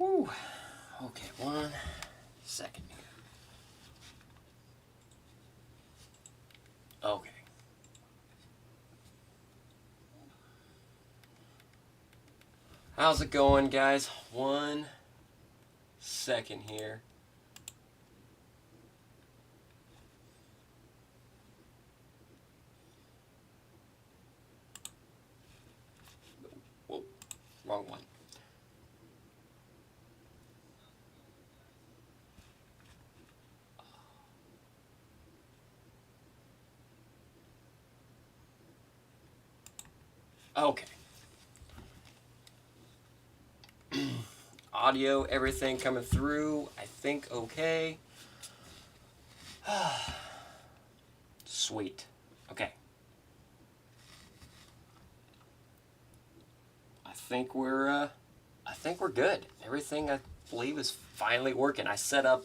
Whew. Okay, 1 second here. Okay. How's it going, guys? 1 second here. Whoa, wrong one. Okay. Audio, everything coming through, I think okay. Sweet. Okay. I think we're good. Everything I believe is finally working. I set up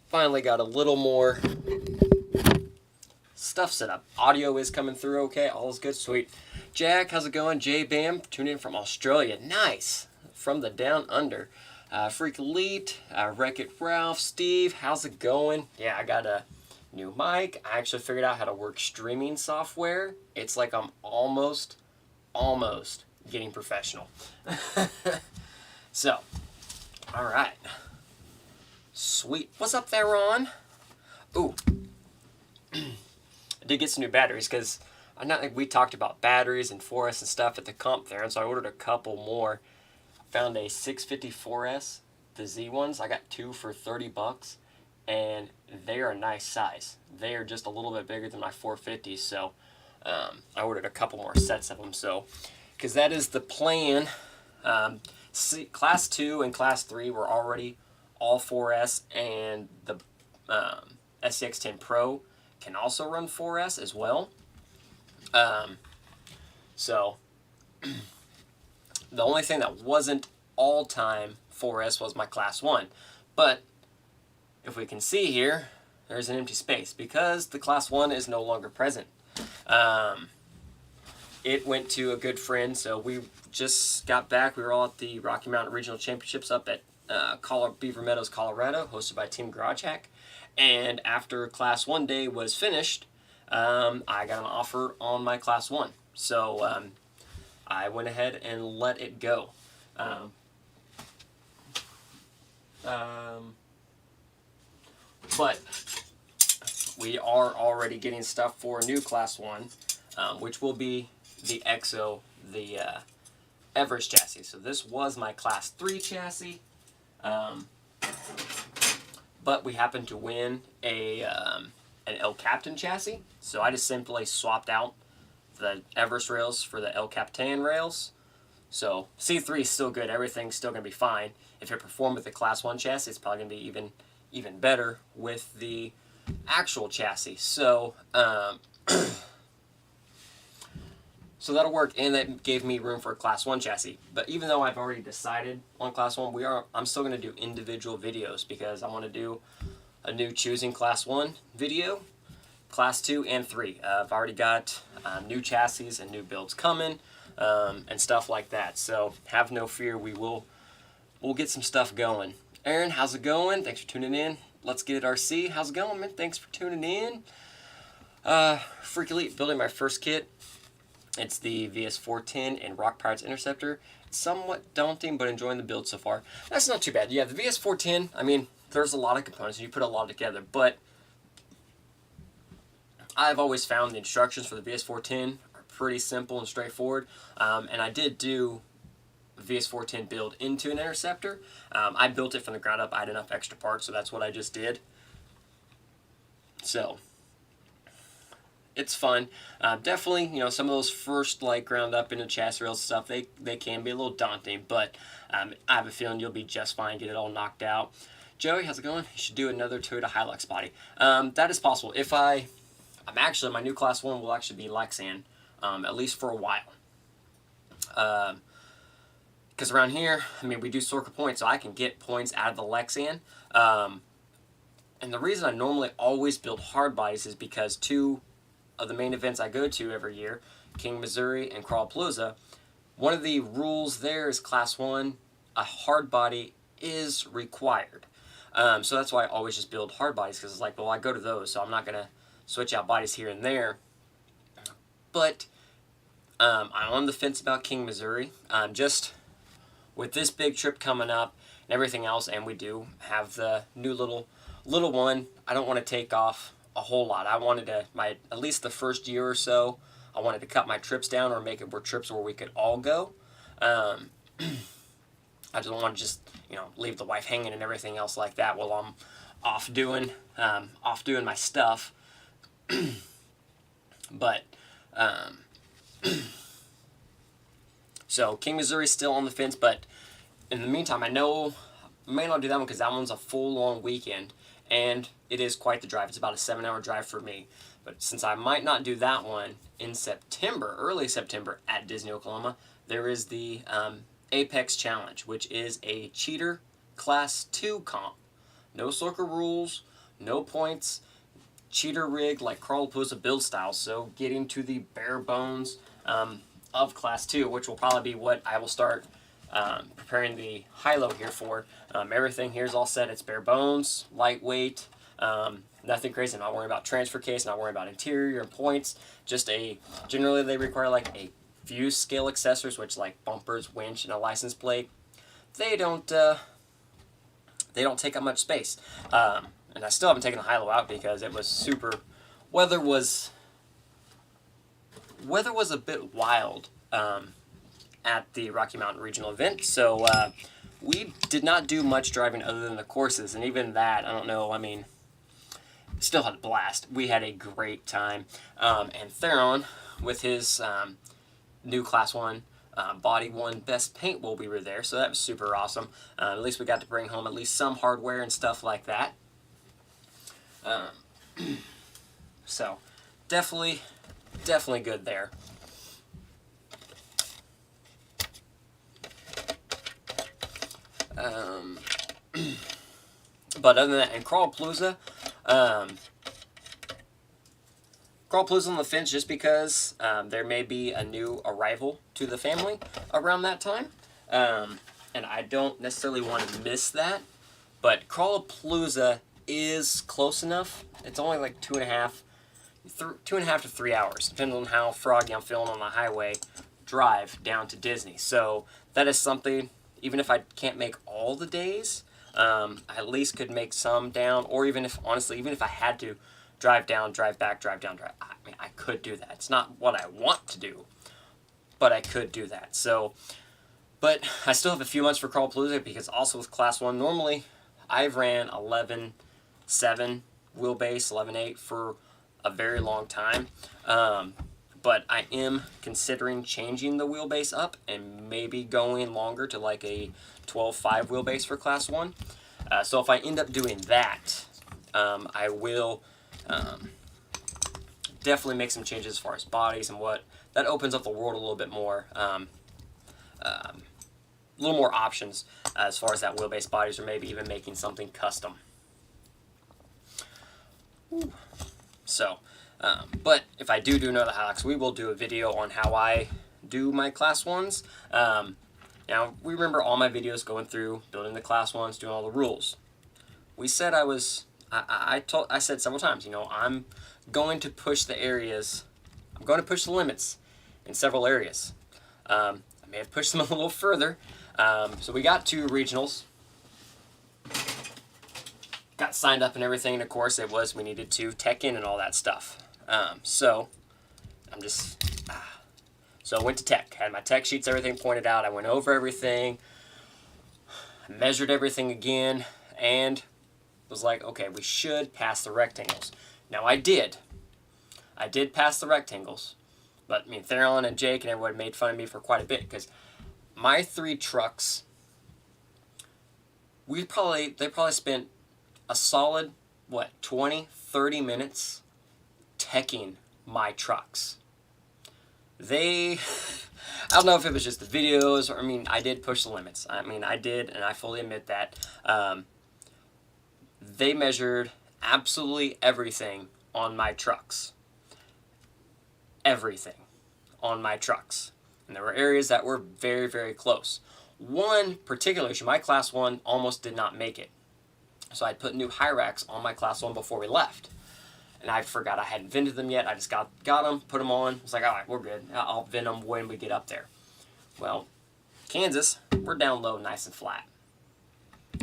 finally got a little more stuff set up. Audio is coming through okay. All is good. Sweet. Jack, how's it going? J Bam, tuning in from Australia. Nice. From the down under. Freak Elite, Wreck-It Ralph, Steve, how's it going? Yeah, I got a new mic. I actually figured out how to work streaming software. It's like I'm almost getting professional. So, all right. Sweet. What's up there, Ron? Ooh. I did get some new batteries because I know we talked about batteries and 4S and stuff at the comp there, and so I ordered a couple more. Found a 654S, the Z ones. I got 2 for $30, and they are a nice size. They are just a little bit bigger than my 450s, so I ordered a couple more sets of them. So, because that is the plan. Class 2 and Class 3 were already all 4S, and the SCX10 Pro can also run 4S as well. So the only thing that wasn't all-time 4S was my Class 1. But if we can see here, there's an empty space because the Class 1 is no longer present. It went to a good friend, so we just got back. We were all at the Rocky Mountain Regional Championships up at Beaver Meadows, Colorado, hosted by Team Garage Hack. And after Class 1 day was finished, I got an offer on my Class 1. So I went ahead and let it go. But we are already getting stuff for a new Class 1, which will be the EXO, the Everest chassis. So this was my Class 3 chassis, but we happened to win an El Capitan chassis, so I just simply swapped out the Everest rails for the El Capitan rails. So C3 is still good. Everything's still going to be fine. If it performed with the Class 1 chassis, it's probably going to be even better with the actual chassis. So so that'll work, and that gave me room for a Class 1 chassis. But even though I've already decided on Class 1, I'm still going to do individual videos because I want to do a new choosing Class 1 video, Class 2, and 3. I've already got new chassis and new builds coming, and stuff like that. So have no fear, we'll get some stuff going. Aaron, how's it going? Thanks for tuning in. Let's Get It RC. How's it going, man? Thanks for tuning in. Freak Elite, building my first kit. It's the VS410 and Rock Pirates Interceptor. It's somewhat daunting, but enjoying the build so far. That's not too bad. Yeah, the VS410, I mean, there's a lot of components, and you put a lot together, but I've always found the instructions for the VS410 are pretty simple and straightforward, and I did do a VS410 build into an Interceptor. I built it from the ground up. I had enough extra parts, so that's what I just did. So it's fun. Definitely, you know, some of those first like ground up into chassis rails stuff, they can be a little daunting, but I have a feeling you'll be just fine, get it all knocked out. Joey, how's it going? You should do another Toyota Hilux body. That is possible. If I'm actually, my new Class 1 will actually be Lexan, at least for a while. Because around here, I mean, we do circle points, so I can get points out of the Lexan. And the reason I normally always build hard bodies is because 2 of the main events I go to every year, King, Missouri, and Crawlapalooza, one of the rules there is class 1, a hard body is required. So that's why I always just build hard bodies, because it's like, well, I go to those, so I'm not going to switch out bodies here and there. But I'm on the fence about King, Missouri. Just with this big trip coming up and everything else, and we do have the new little one, I don't want to take off a whole lot. I wanted to, at least the first year or so, I wanted to cut my trips down or make it trips where we could all go. I just don't want to just, leave the wife hanging and everything else like that while I'm off doing my stuff. But so King, Missouri still on the fence, but in the meantime, I know I may not do that one because that one's a full long weekend, and it is quite the drive. It's about a 7-hour drive for me. But since I might not do that one in September, early September at Disney Oklahoma, there is the Apex Challenge, which is a cheater Class 2 comp. No circle rules, no points, cheater rig like Crawlapalooza build style, so getting to the bare bones of Class 2, which will probably be what I will start preparing the high-low here for. Everything here is all set. It's bare bones, lightweight, nothing crazy. I'm not worrying about transfer case, not worrying about interior and points. Just generally they require like a few scale accessories, which like bumpers, winch, and a license plate. They don't take up much space. And I still haven't taken the high-low out because it was super. Weather was a bit wild at the Rocky Mountain Regional event, so we did not do much driving other than the courses, and even that, I don't know. I mean, still had a blast. We had a great time, and Theron with his new Class 1 Body 1 Best Paint while we were there, so that was super awesome. At least we got to bring home at least some hardware and stuff like that. So definitely good there. But other than that, and Crawlapalooza on the fence just because there may be a new arrival to the family around that time, and I don't necessarily want to miss that. But Crawlapalooza is close enough. It's only like 2.5 to 3 hours, depending on how froggy I'm feeling on the highway drive down to Disney. So that is something, even if I can't make all the days, I at least could make some down, or even if I had to drive down, drive back, drive down, I could do that. It's not what I want to do, but I could do that. So, but I still have a few months for Crawlapalooza because also with Class 1, normally I've ran 11.7 wheelbase, 11.8 for a very long time. But I am considering changing the wheelbase up and maybe going longer to like a 12.5 wheelbase for Class 1. So if I end up doing that, I will definitely make some changes as far as bodies and what. That opens up the world a little bit more. A little more options as far as that wheelbase bodies, or maybe even making something custom. So, but if I do another Hilux, we will do a video on how I do my Class 1s. Now, we remember all my videos going through, building the Class 1s, doing all the rules. We said I said several times, I'm going to push the areas, I'm going to push the limits in several areas. I may have pushed them a little further. So we got 2 regionals. Got signed up and everything, and of course we needed to tech in and all that stuff. So I went to tech, had my tech sheets, everything pointed out. I went over everything, measured everything again, and was like, okay, we should pass the rectangles. Now I did pass the rectangles, but Theron and Jake and everyone made fun of me for quite a bit because my 3 trucks, they probably spent a solid, 20-30 minutes teching my trucks. I don't know if it was just the videos, or I did push the limits. I did, and I fully admit that. They measured absolutely everything on my trucks. Everything on my trucks. And there were areas that were very, very close. One particular issue, my class 1 almost did not make it. So I put new high racks on my class 1 before we left. And I forgot I hadn't vented them yet. I just got them, put them on. I was like, all right, we're good. I'll vent them when we get up there. Well, Kansas, we're down low, nice and flat.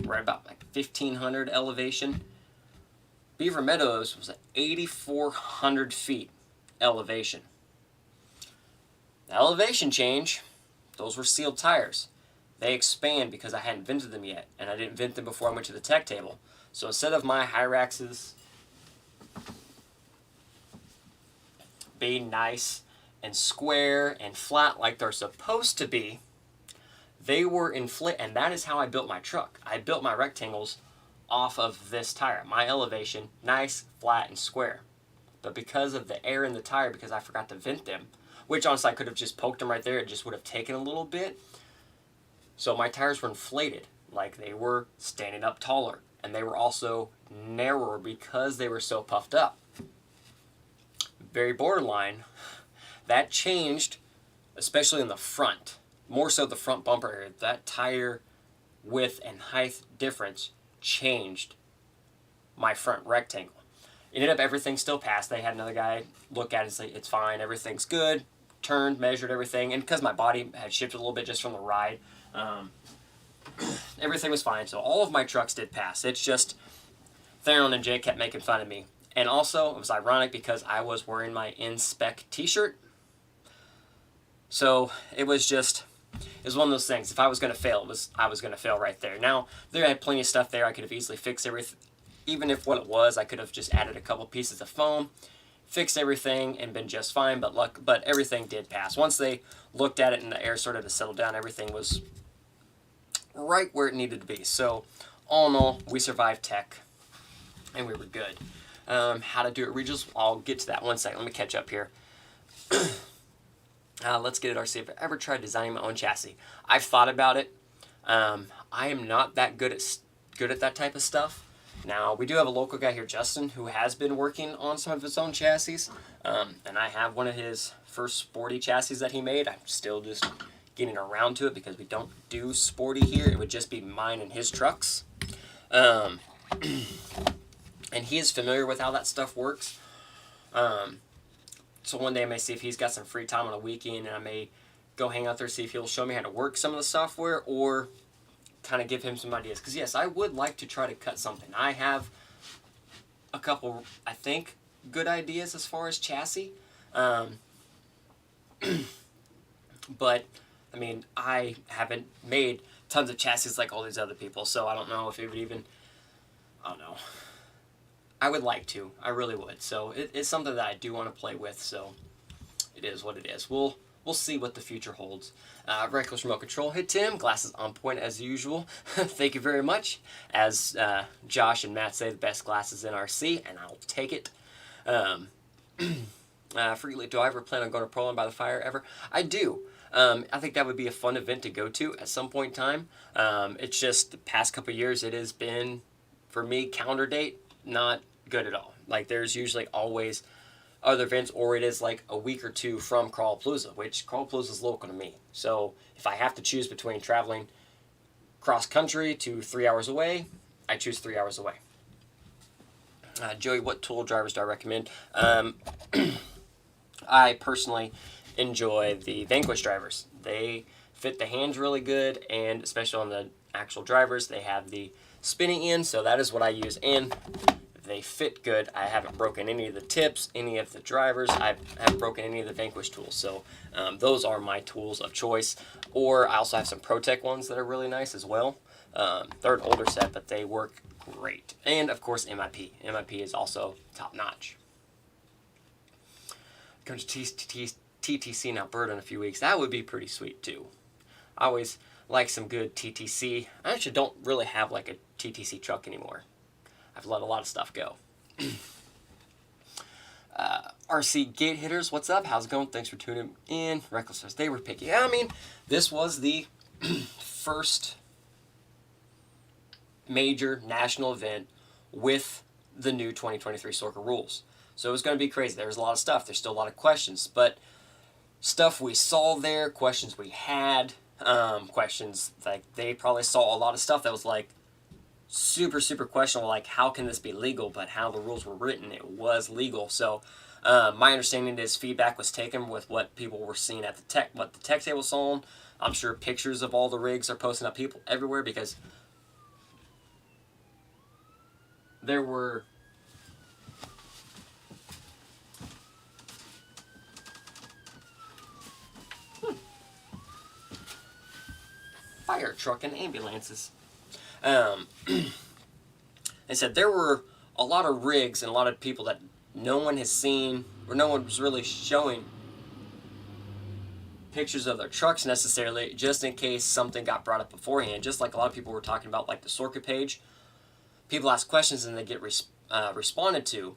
We're at about like 1,500 elevation. Beaver Meadows was at 8,400 feet elevation. The elevation change, those were sealed tires. They expand because I hadn't vented them yet, and I didn't vent them before I went to the tech table. So instead of my Hyraxes being nice and square and flat like they're supposed to be, they were inflated, and that is how I built my truck. I built my rectangles off of this tire. My elevation, nice, flat, and square. But because of the air in the tire, because I forgot to vent them, which honestly I could have just poked them right there, it just would have taken a little bit. So my tires were inflated, like they were standing up taller. And they were also narrower because they were so puffed up. Very borderline. That changed, especially in the front. More so the front bumper area. That tire width and height difference changed my front rectangle. It ended up everything still passed. They had another guy look at it and say, it's fine, everything's good. Turned, measured everything. And because my body had shifted a little bit just from the ride, everything was fine. So all of my trucks did pass. It's just Theron and Jay kept making fun of me. And also, it was ironic because I was wearing my in-spec t-shirt. So it was one of those things. If I was going to fail, I was going to fail right there. Now, there had plenty of stuff there. I could have easily fixed everything. Even if what it was, I could have just added a couple pieces of foam, fixed everything, and been just fine. But everything did pass. Once they looked at it and the air started to settle down, everything was right where it needed to be. So, all in all, we survived tech, and we were good. How to do it regionals, I'll get to that one second. Let me catch up here. Let's get it, RC. If I ever tried designing my own chassis, I've thought about it. I am not that good at that type of stuff. Now, we do have a local guy here, Justin, who has been working on some of his own chassis, and I have one of his first sporty chassis that he made. I'm still just getting around to it because we don't do sporty here. It would just be mine and his trucks. And he is familiar with how that stuff works. So one day I may see if he's got some free time on a weekend, and I may go hang out there, see if he'll show me how to work some of the software, or kind of give him some ideas. Because yes, I would like to try to cut something. I have a couple, I think, good ideas as far as chassis. But, I mean, I haven't made tons of chassis like all these other people, so I don't know if it would even, I don't know. I would like to. I really would. So it's something that I do want to play with, so it is what it is. We'll see what the future holds. Reckless Remote Control. Hey, Tim. Glasses on point as usual. Thank you very much. As Josh and Matt say, the best glasses in RC, and I'll take it. Frequently, do I ever plan on going to Proline by the Fire ever? I do. I think that would be a fun event to go to at some point in time. It's just the past couple of years, it has been, for me, calendar date, not good at all. Like, there's usually always other events, or it is like a week or two from Crawlapalooza, which Crawlapalooza is local to me. So if I have to choose between traveling cross country to 3 hours away, I choose 3 hours away. Joey, what tool drivers do I recommend? I personally enjoy the Vanquish drivers. They fit the hands really good, and especially on the actual drivers, they have the spinning end, so that is what I use, and they fit good. I haven't broken any of the tips, any of the drivers. I haven't broken any of the Vanquish tools, so those are my tools of choice. Or I also have some ProTech ones that are really nice as well. They're an older set, but they work great. And of course, MIP. MIP is also top notch. Going to TTC in Alberta in a few weeks. That would be pretty sweet too. I always like some good TTC. I actually don't really have like a TTC truck anymore. I've let a lot of stuff go. RC Gate Hitters, what's up? How's it going? Thanks for tuning in. Reckless, they were picky. Yeah, I mean, this was the first major national event with the new 2023 Sorka rules. So it was going to be crazy. There was a lot of stuff. There's still a lot of questions. But stuff we saw there, questions we had, questions like they probably saw a lot of stuff that was like super questionable, like how can this be legal? But how the rules were written, it was legal. So my understanding is feedback was taken with what people were seeing at what the tech table saw. I'm sure pictures of all the rigs are posting up people everywhere because there were fire truck and ambulances. They said there were a lot of rigs and a lot of people that no one has seen, or no one was really showing pictures of their trucks necessarily, just in case something got brought up beforehand. Just like a lot of people were talking about, like the circuit page. People ask questions and they get responded to.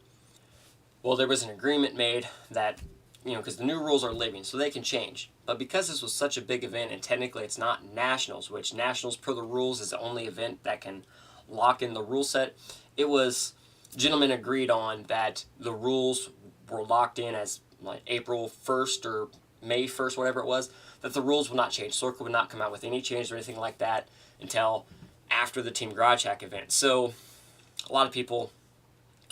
Well, there was an agreement made that, because the new rules are living, so they can change. But because this was such a big event, and technically it's not nationals, which nationals per the rules is the only event that can lock in the rule set, it was, gentlemen agreed on that the rules were locked in as like April 1st or May 1st, whatever it was, that the rules would not change. Circle would not come out with any change or anything like that until after the Team Garage Hack event. So a lot of people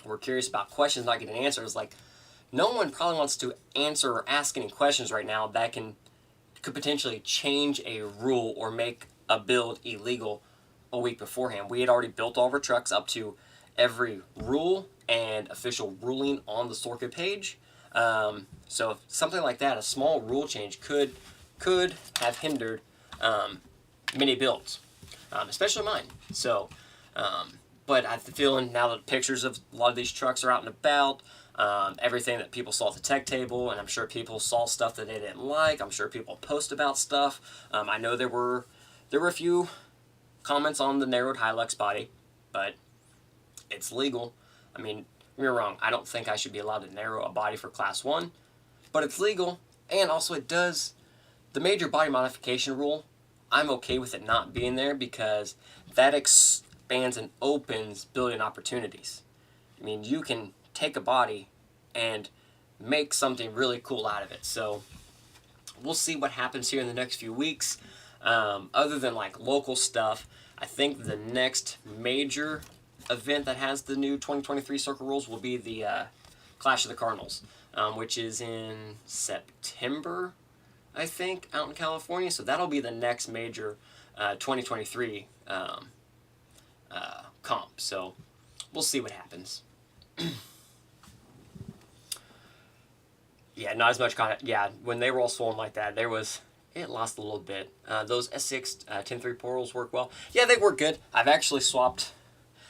were curious about questions not getting answers. Like, no one probably wants to answer or ask any questions right now that could potentially change a rule or make a build illegal a week beforehand. We had already built all of our trucks up to every rule and official ruling on the circuit page. So something like that, a small rule change could have hindered many builds, especially mine. So, but I have the feeling now that pictures of a lot of these trucks are out and about, everything that people saw at the tech table, and I'm sure people saw stuff that they didn't like. I'm sure people post about stuff. I know there were a few comments on the narrowed Hilux body, but it's legal. I mean, you're wrong. I don't think I should be allowed to narrow a body for Class 1, but it's legal, and also it does, the major body modification rule, I'm okay with it not being there because that expands and opens building opportunities. I mean, you can take a body and make something really cool out of it. So we'll see what happens here in the next few weeks. Other than like local stuff, I think the next major event that has the new 2023 circle rules will be the Clash of the Cardinals, which is in September, I think, out in California. So that'll be the next major 2023 comp. So we'll see what happens. Yeah, not as much content. Yeah, when they were all swollen like that, it lost a little bit. Those S6 10.3 portals work well. Yeah, they work good. I've actually swapped.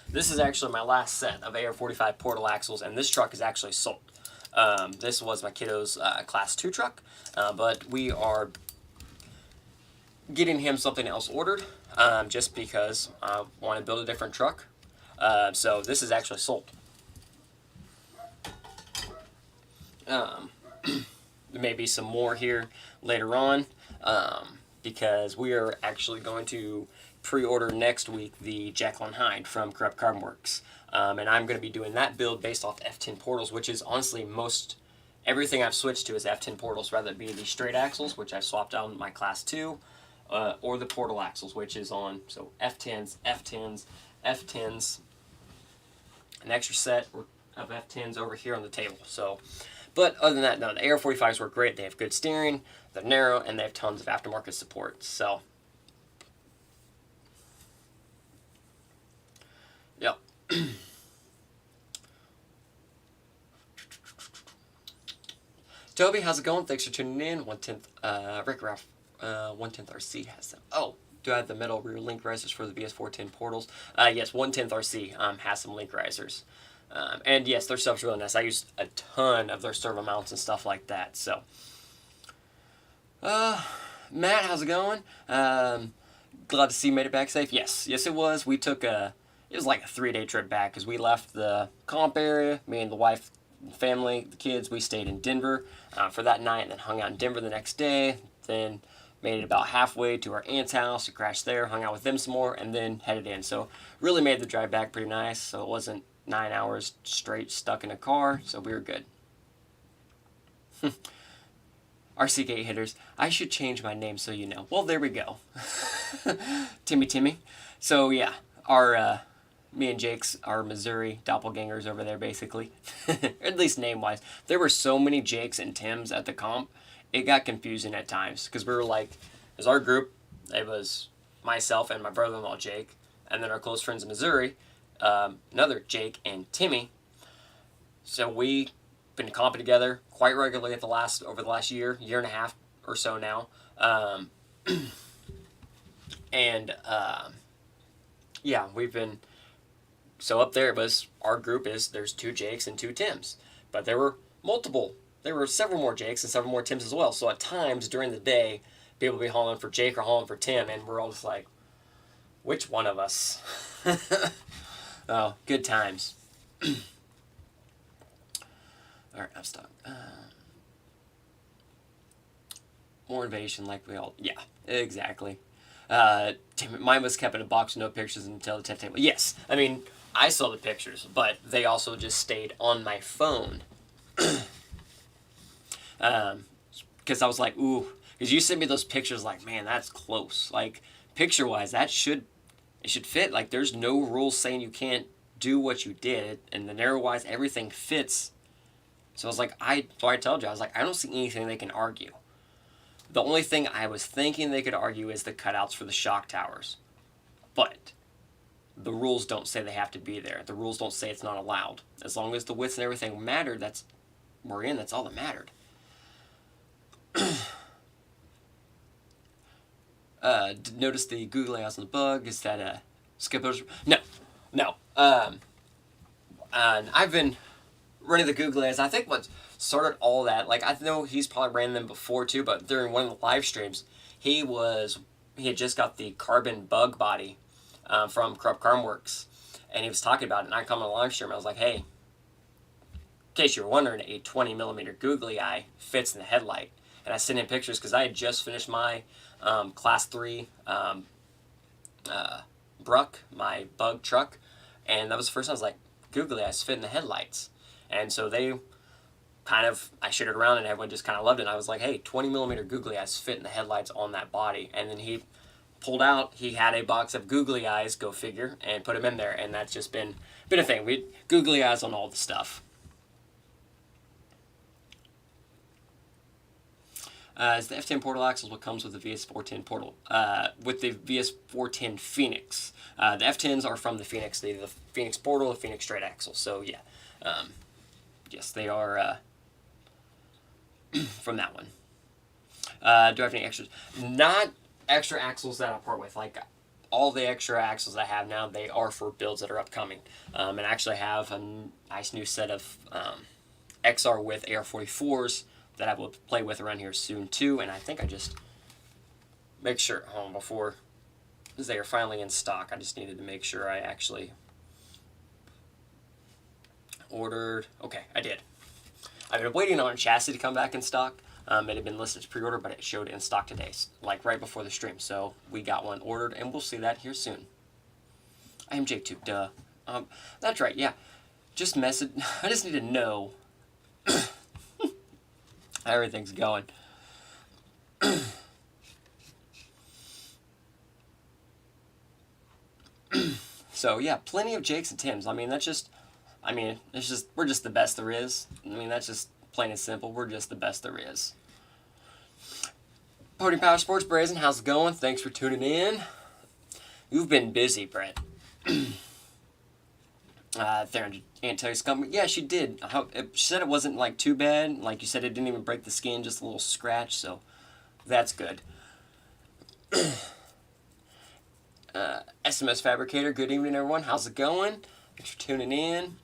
This is actually my last set of AR-45 portal axles, and this truck is actually sold. This was my kiddo's Class 2 truck, but we are getting him something else ordered just because I want to build a different truck. So this is actually sold. There may be some more here later on because we are actually going to pre-order next week the Jacqueline Hyde from Corrupt Carbon Works. And I'm going to be doing that build based off F10 portals, which is honestly everything I've switched to is F10 portals, rather it be the straight axles, which I've swapped out my Class 2, or the portal axles, which is on, so F10s, F10s, F10s, an extra set of F10s over here on the table. So, but other than that, no, the AR-45s work great. They have good steering, they're narrow, and they have tons of aftermarket support. So, yep. Toby, how's it going? Thanks for tuning in. 1/10, Rick Ralph, 1/10 RC has them. Oh, do I have the metal rear link risers for the BS410 portals? Yes, 1/10 RC has some link risers. And yes, their stuff's really nice. I use a ton of their servo mounts and stuff like that. So, Matt, how's it going? Glad to see you made it back safe. Yes, it was. We took it was like a 3-day trip back because we left the comp area. Me and the wife, family, the kids, we stayed in Denver for that night and then hung out in Denver the next day. Then made it about halfway to our aunt's house. We crashed there, hung out with them some more, and then headed in. So really made the drive back pretty nice. So it wasn't 9 hours straight stuck in a car. So we were good. RC Gate Hitters. I should change my name so you know. Well, there we go. Timmy. So yeah, our me and Jake's our Missouri doppelgangers over there, basically. At least name-wise. There were so many Jakes and Tims at the comp, it got confusing at times. Because we were like, as our group, it was myself and my brother-in-law Jake, and then our close friends in Missouri, another Jake and Timmy. So we been comping together quite regularly over the last year and a half or so now. Yeah, we've been... So up there, our group there's 2 Jakes and 2 Tims. But there were several more Jakes and several more Tims as well. So at times during the day, people would be hauling for Jake or hauling for Tim, and we're all just like, which one of us? Oh, good times. Alright, I'm stuck. More invasion like we all... Yeah, exactly. Mine was kept in a box with no pictures until the 10th table. Yes, I mean, I saw the pictures, but they also just stayed on my phone. Because I was like, ooh, because you sent me those pictures like, man, that's close. Like, picture-wise, it should fit. Like, there's no rules saying you can't do what you did, and the narrow-wise, everything fits. So I was like, I told you, I was like, I don't see anything they can argue. The only thing I was thinking they could argue is the cutouts for the shock towers. But the rules don't say they have to be there. The rules don't say it's not allowed. As long as the widths and everything mattered, that's all that mattered. Notice the googly eyes on the bug. Is that Skipper's? No. And I've been running the googly eyes. I think what started all that, like, I know he's probably ran them before too, but during one of the live streams, he had just got the carbon bug body from Corrupt Carmworks, and he was talking about it, and I come on the live stream, and I was like, hey, in case you were wondering, a 20mm googly eye fits in the headlight. And I sent him pictures because I had just finished my Class 3 Bruck, my bug truck, and that was the first time I was like, googly eyes fit in the headlights. And so I shared it around, and everyone just kind of loved it. And I was like, hey, 20mm googly eyes fit in the headlights on that body. And then he pulled out, he had a box of googly eyes, go figure, and put them in there. And that's just been a thing. We googly eyes on all the stuff. Is the F10 portal axles what comes with the VS410 portal? With the VS410 Phoenix. The F10s are from the Phoenix. They're the Phoenix portal, the Phoenix straight axle. So, yeah. Yes, they are from that one. Do I have any extras? Not extra axles that I part with. Like, all the extra axles I have now, they are for builds that are upcoming. And I actually have a nice new set of XR with AR44s that I will play with around here soon too. And I think I just make sure, before they are finally in stock, I just needed to make sure I actually ordered. Okay, I did. I've been waiting on a chassis to come back in stock. It had been listed as pre-order, but it showed in stock today, like right before the stream. So we got one ordered, and we'll see that here soon. I am Jake too, duh. That's right, yeah. Just message. I just need to know how everything's going. So yeah, plenty of Jakes and Tims. I mean, we're just the best there is. I mean, that's just plain and simple. We're just the best there is. Podium Power Sports, Brazen, how's it going? Thanks for tuning in. You've been busy, Brett. Aunt Terry's company. Yeah, she did. She said it wasn't like too bad. Like you said, it didn't even break the skin, just a little scratch. So that's good. SMS Fabricator, good evening, everyone. How's it going? Thanks for tuning in.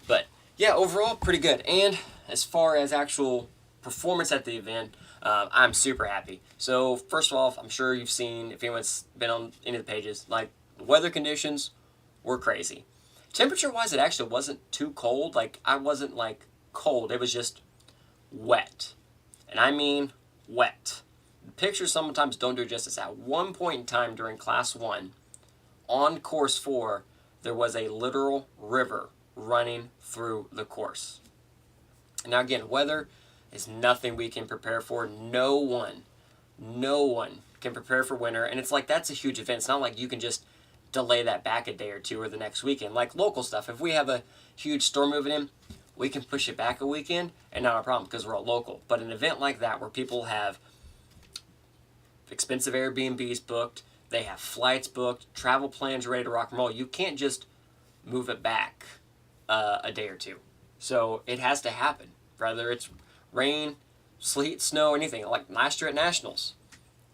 But yeah, overall, pretty good. And as far as actual performance at the event, I'm super happy. So first of all, I'm sure you've seen, if anyone's been on any of the pages, like the weather conditions were crazy. Temperature-wise, it actually wasn't too cold. Like, I wasn't like cold. It was just wet. And I mean wet. The pictures sometimes don't do justice. At one point in time during Class 1, on Course 4, there was a literal river running through the course. Now again, weather is nothing we can prepare for. No one can prepare for winter. And it's like, that's a huge event. It's not like you can just delay that back a day or two or the next weekend. Like local stuff, if we have a huge storm moving in, we can push it back a weekend and not a problem because we're all local. But an event like that where people have expensive Airbnbs booked, they have flights booked, travel plans ready to rock and roll, you can't just move it back a day or two. So it has to happen, whether it's rain, sleet, snow, anything. Like last year at Nationals,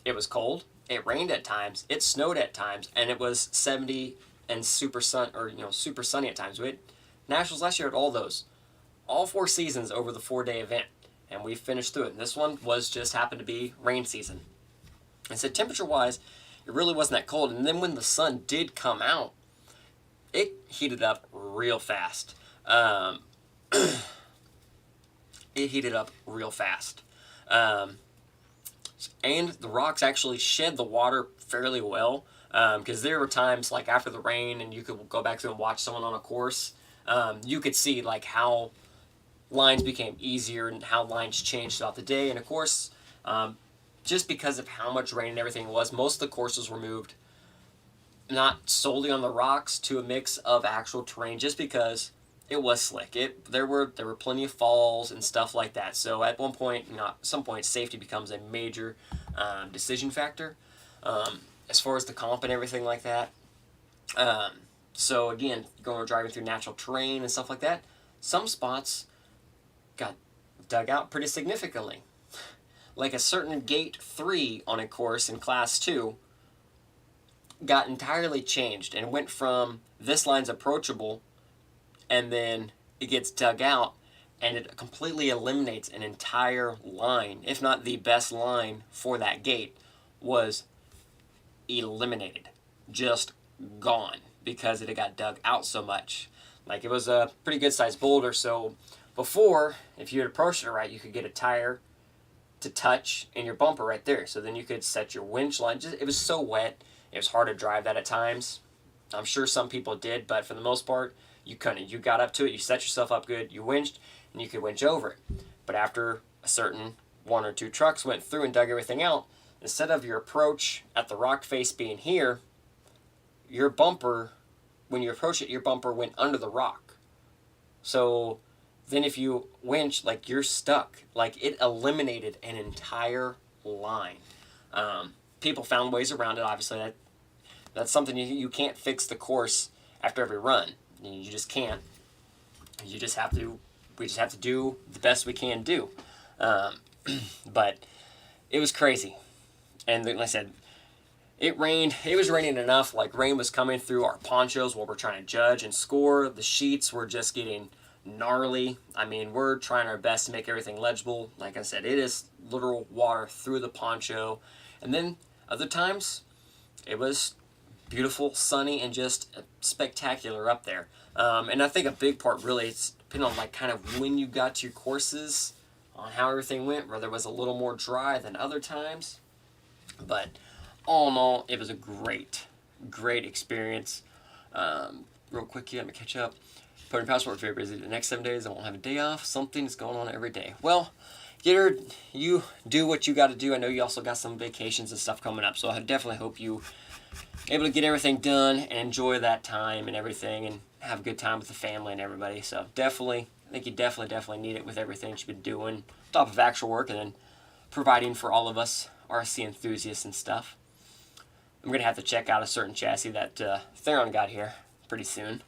it was cold, it rained at times, it snowed at times, and it was 70 and super sunny at times. We had Nationals last year at all those, all 4 seasons over the 4-day event, and we finished through it. And this one was just happened to be rain season. And so temperature-wise, it really wasn't that cold. And then when the sun did come out, it heated up real fast. It heated up real fast. And the rocks actually shed the water fairly well, because there were times like after the rain and you could go back through and watch someone on a course, you could see like how lines became easier and how lines changed throughout the day. And of course, just because of how much rain and everything was, most of the courses were moved not solely on the rocks to a mix of actual terrain, just because it was slick. There were plenty of falls and stuff like that. So at one point, at some point, safety becomes a major decision factor as far as the comp and everything like that. So again, driving through natural terrain and stuff like that, some spots got dug out pretty significantly. Like a certain gate 3 on a course in class 2 got entirely changed and went from this line's approachable, and then it gets dug out and it completely eliminates an entire line, if not the best line for that gate, was eliminated, just gone, because it had got dug out so much. Like, it was a pretty good sized boulder, so before, if you had approached it right, you could get a tire to touch in your bumper right there. So then you could set your winch line. It was so wet, it was hard to drive that at times. I'm sure some people did, but for the most part, you couldn't. You got up to it, you set yourself up good, you winched, and you could winch over it. But after a certain 1 or 2 trucks went through and dug everything out, instead of your approach at the rock face being here, your bumper, when you approach it, your bumper went under the rock. So then if you winch, like, you're stuck. Like, it eliminated an entire line. People found ways around it, obviously. That's something you can't fix the course after every run. You just can't. We just have to do the best we can do. But it was crazy. And like I said, it rained. It was raining enough. Like, rain was coming through our ponchos while we're trying to judge and score. The sheets were just getting gnarly. I mean, we're trying our best to make everything legible. Like I said, it is literal water through the poncho. And then other times, it was beautiful, sunny, and just spectacular up there. And I think a big part really is depending on like kind of when you got to your courses, on how everything went, whether it was a little more dry than other times. But all in all, it was a great experience. Real quick, let me catch up. Putting passport very busy. The next 7 days, I won't have a day off. Something's going on every day. Well, you do what you got to do. I know you also got some vacations and stuff coming up, so I definitely hope you able to get everything done and enjoy that time and everything, and have a good time with the family and everybody. So definitely, I think you definitely need it with everything you've been doing, on top of actual work, and then providing for all of us RC enthusiasts and stuff. I'm gonna have to check out a certain chassis that Theron got here pretty soon.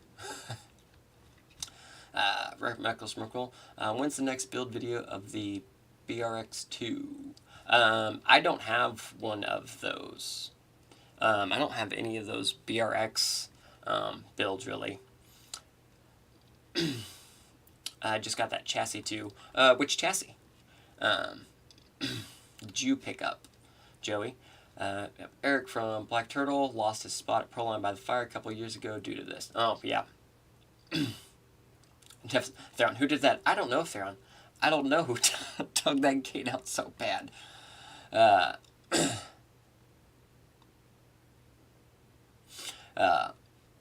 When's the next build video of the BRX2? I don't have one of those. I don't have any of those BRX builds, really. I just got that chassis too. Which chassis did you pick up, Joey? Eric from Black Turtle lost his spot at Proline by the fire a couple years ago due to this. Oh, yeah. Theron, who did that? I don't know, Theron. I don't know who dug that gate out so bad.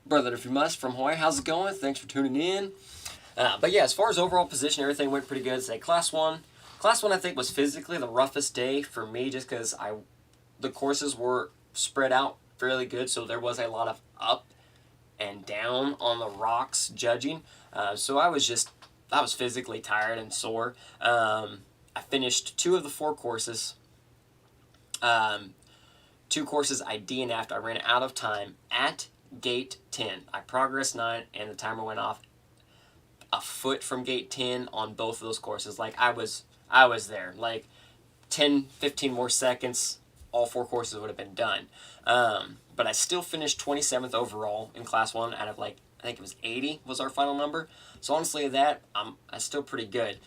Brother, if you must, from Hawaii, how's it going? Thanks for tuning in. But yeah, as far as overall position, everything went pretty good. Say class 1, Class 1, I think, was physically the roughest day for me just because the courses were spread out fairly good, so there was a lot of up and down on the rocks judging. So I was physically tired and sore. I finished 2 of the 4 courses. 2 courses I DNF'd. I ran out of time at gate 10. I progressed 9, and the timer went off a foot from gate 10 on both of those courses. Like, I was there. Like, 10, 15 more seconds, all 4 courses would have been done. But I still finished 27th overall in Class 1 out of, like, I think it was 80 was our final number. So honestly, that's still pretty good.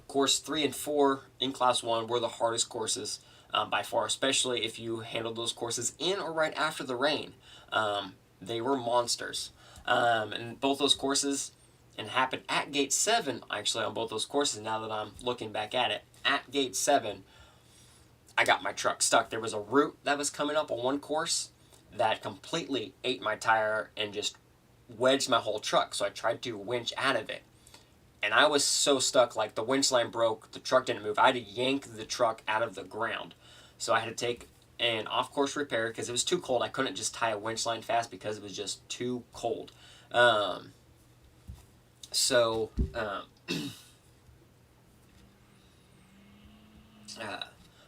Course 3 and 4 in Class 1 were the hardest courses by far, especially if you handled those courses in or right after the rain. They were monsters. And both those courses, and happened at gate 7, actually, on both those courses, now that I'm looking back at it. At gate 7, I got my truck stuck. There was a root that was coming up on one course that completely ate my tire and just wedged my whole truck, so I tried to winch out of it. And I was so stuck, like, the winch line broke, the truck didn't move. I had to yank the truck out of the ground. So I had to take an off-course repair because it was too cold. I couldn't just tie a winch line fast because it was just too cold.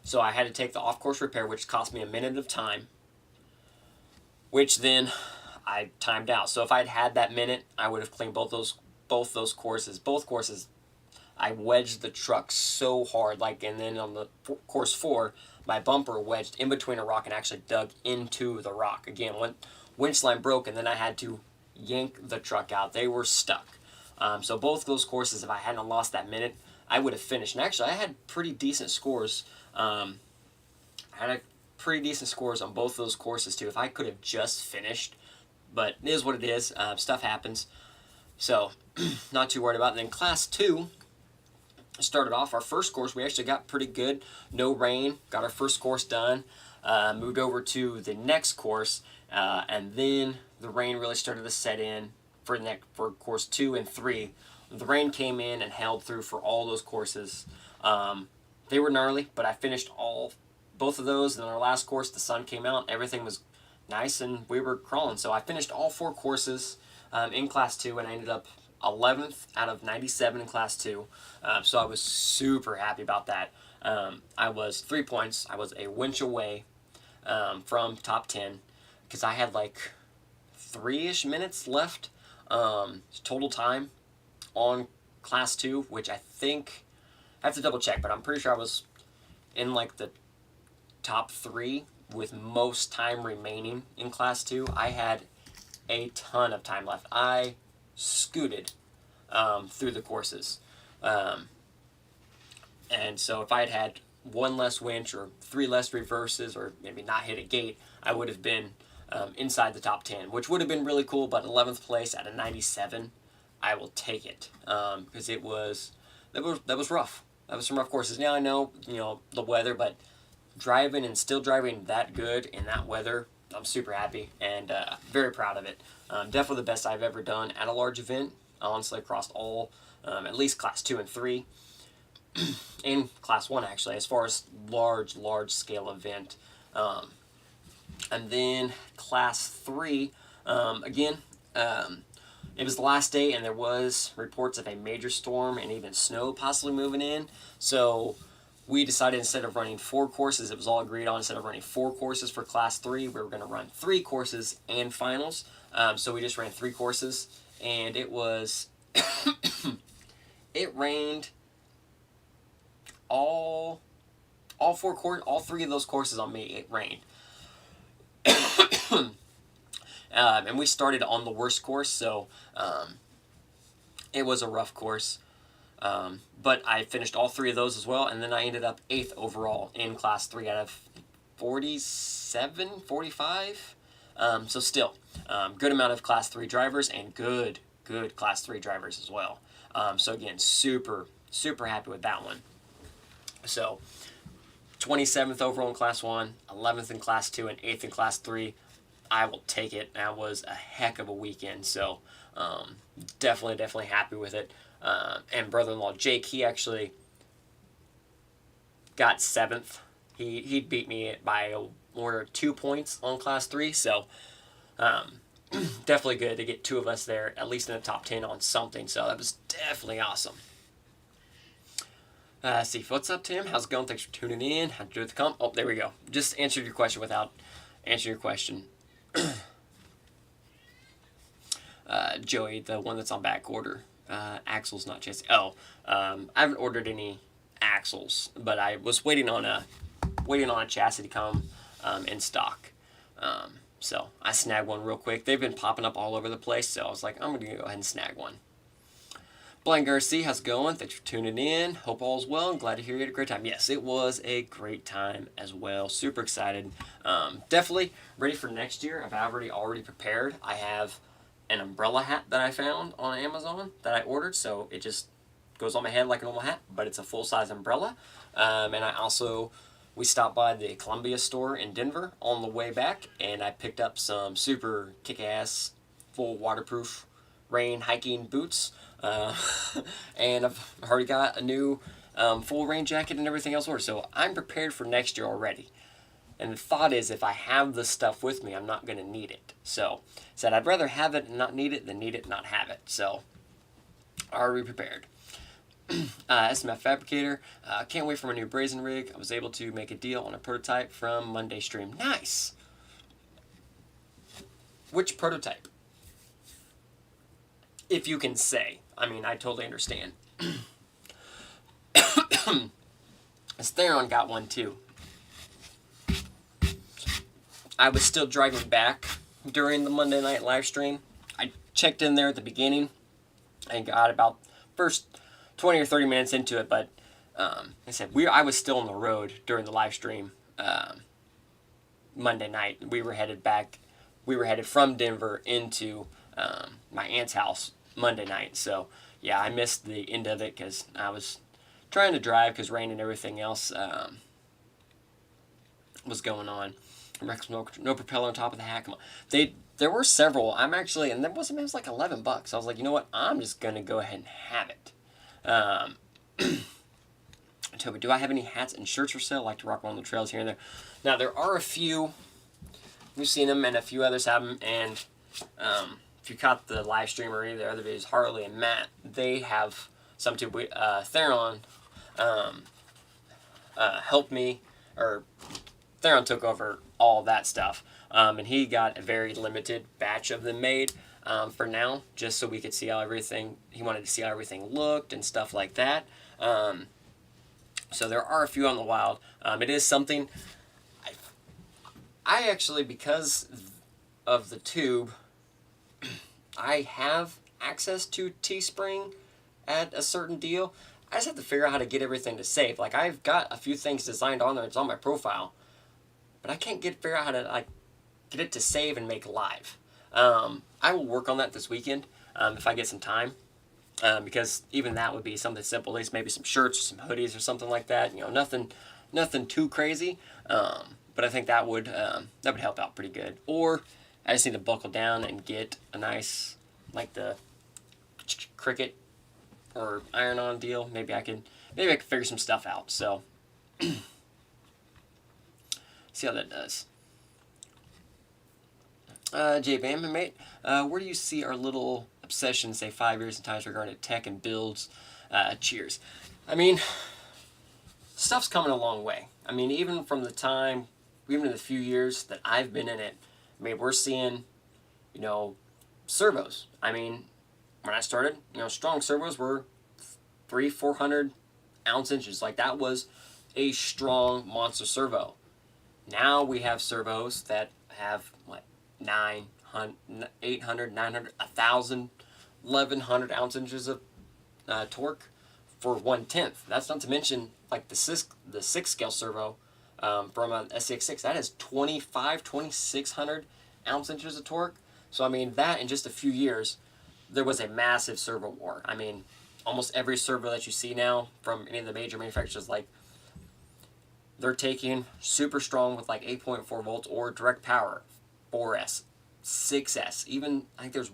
So I had to take the off-course repair, which cost me a minute of time, which then I timed out. So if I'd had that minute, I would have cleaned both those courses. Both courses, I wedged the truck so hard, like, and then on the course 4, my bumper wedged in between a rock and actually dug into the rock. Again, when winch line broke, and then I had to yank the truck out. They were stuck. So both those courses, if I hadn't lost that minute, I would have finished. And actually, I had pretty decent scores. I had pretty decent scores on both those courses too. If I could have just finished, but it is what it is. Stuff happens. So, not too worried about it. And then Class 2 started off our first course. We actually got pretty good. No rain. Got our first course done. Moved over to the next course. And then the rain really started to set in for course 2 and 3. The rain came in and held through for all those courses. They were gnarly, but I finished both of those. And then our last course, the sun came out. Everything was nice, and we were crawling. So I finished all 4 courses in Class 2, and I ended up 11th out of 97 in Class 2. So I was super happy about that. I was 3 points. I was a winch away from top 10 because I had like 3-ish minutes left total time on Class 2, which I think, I have to double check, but I'm pretty sure I was in like the top 3 with most time remaining in Class 2. I had a ton of time left. I scooted through the courses. And so if I had had 1 less winch or 3 less reverses or maybe not hit a gate, I would have been inside the top 10, which would have been really cool. But 11th place out of 97, I will take it because that was rough. That was some rough courses. Now I know, the weather, but driving and still driving that good in that weather, I'm super happy and very proud of it. Definitely the best I've ever done at a large event, honestly, across all, at least Class 2 and 3, and Class 1, actually, as far as large scale event. And then Class 3, again, it was the last day, and there was reports of a major storm and even snow possibly moving in. So we decided, instead of running 4 courses, it was all agreed on, instead of running 4 courses for Class 3, we were going to run 3 courses and finals. So we just ran 3 courses, and it was, it rained all 3 of those courses on me. It rained. And we started on the worst course, so it was a rough course. But I finished all 3 of those as well, and then I ended up 8th overall in Class 3 out of 45. So still, good amount of Class 3 drivers and good Class 3 drivers as well. So again, super happy with that one. So 27th overall in Class 1, 11th in Class 2, and 8th in Class 3. I will take it. That was a heck of a weekend. So Definitely happy with it. And brother-in-law Jake, he actually got 7th. He beat me by 2 points on class 3, so definitely good to get 2 of us there, at least in the top 10 on something. So that was definitely awesome. See, what's up, Tim? How's it going? Thanks for tuning in. How'd you do with the comp? Oh, there we go. Just answered your question without answering your question. Joey, the one that's on back order. Axles, not chassis. Oh, I haven't ordered any axles, but I was waiting on a chassis to come in stock. So I snagged one real quick. They've been popping up all over the place, so I was like, I'm going to go ahead and snag one. Blind Garcia, how's it going? Thanks for tuning in. Hope all's well. I'm glad to hear you had a great time. Yes, it was a great time as well. Super excited. Definitely ready for next year. I've already prepared. I have an umbrella hat that I found on Amazon that I ordered, so it just goes on my head like a normal hat, but it's a full-size umbrella. And we stopped by the Columbia store in Denver on the way back, and I picked up some super kick-ass, full waterproof rain hiking boots. And I've already got a new full rain jacket and everything else ordered. So I'm prepared for next year already. And the thought is, if I have the stuff with me, I'm not going to need it. So said I'd rather have it and not need it than need it and not have it. So already prepared. SMF Fabricator. Can't wait for my new brazen rig. I was able to make a deal on a prototype from Monday stream. Nice. Which prototype? If you can say. I mean, I totally understand. Theron got one too. I was still driving back during the Monday night live stream. I checked in there at the beginning and got about first 20 or 30 minutes into it, but I was still on the road during the live stream Monday night. We were headed from Denver into my aunt's house Monday night. So yeah, I missed the end of it because I was trying to drive because rain and everything else was going on. No propeller on top of the hat. Come on. There were several. And it was like $11. I was like, you know what? I'm just gonna go ahead and have it. Toby, do I have any hats and shirts for sale? I like to rock one on the trails here and there. Now there are a few. We've seen them, and a few others have them. And if you caught the live stream or any of their other videos, Harley and Matt, they have some too. Theron helped me, or Theron took over all that stuff, and he got a very limited batch of them made for now, just so we could see how everything. He wanted to see how everything looked and stuff like that. So there are a few on the wild. It is something. I actually, because of the tube, I have access to Teespring at a certain deal. I just have to figure out how to get everything to save. Like, I've got a few things designed on there. It's on my profile. But I can't figure out how to get it to save and make live. I will work on that this weekend if I get some time. Because even that would be something simple. At least maybe some shirts or some hoodies or something like that. Nothing too crazy. But I think that would help out pretty good. Or I just need to buckle down and get a nice, like the Cricut or iron-on deal. Maybe I could figure some stuff out. So see how that does. Jay Bam, mate, where do you see our little obsession, say 5 years in times regarding tech and builds? Cheers. I mean, stuff's coming a long way. I mean, even in the few years that I've been in it, I mean, we're seeing, servos. I mean, when I started, strong servos were 300-400 ounce inches. Like, that was a strong monster servo. Now we have servos that have, 800, 900, 1,000, 1,100 ounce inches of torque for 1/10. That's not to mention, like, the 6 scale servo from an SCX6. That has 2,600 ounce inches of torque. So, I mean, that in just a few years, there was a massive servo war. I mean, almost every servo that you see now from any of the major manufacturers, like, they're taking super strong with, 8.4 volts or direct power, 4S, 6S, even, I think